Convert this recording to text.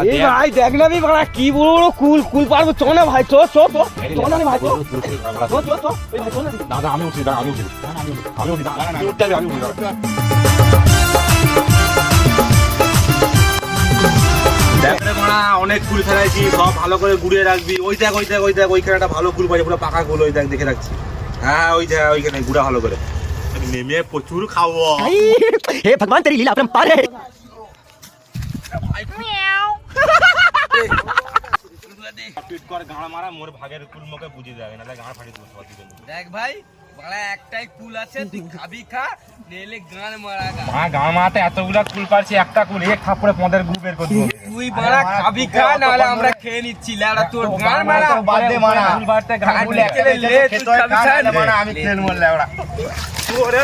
এই ভাই দেখ না বড় কি বড় বড় কুল কুল পারবো চ না ভাই চ চ চ চ না ভাই চ চ চ চ এই ভাই চ না দাদা আমি উঠি দাদা আমি উঠি আমি উঠি দাদা আমি উঠতে আমি উঠি দেখ রে মানা অনেক কুল ফেলাইছি সব ভালো করে গুড়িয়ে রাখবি ওই দেখ ওই দেখ ওই দেখ ওইখানে একটা ভালো কুল পাই পুরো পাকা কুল ওই দেখ দেখে রাখছি হ্যাঁ ওই দেখ ওইখানে গুড়া ভালো করে নেমে প্রচুর খাবো हे भगवान तेरी लीला अपरंपार है পিট কর গাড় মারা মোর ভাগের কুল মুখে বুঝি যাবে না গাড় ফাটি দেব সব দিবেন দেখ ভাই বড়া একটাই কুল আছে তুই খাবি খা নেলে গান মারাগা মা গাড় মারাতে এতগুলা কুল পারছি একটা কুল এক থাপড়ে পদের গু বের করে দেব তুই বড়া খাবি খা নালে আমরা খেয়ে নিচ্ছি লাড়া তোর গান মারা বাদ দে মারা কুল বাড়তে গান খেলে লে তুই খাবি খা মারা আমি খেল মরলে ওরা ওরে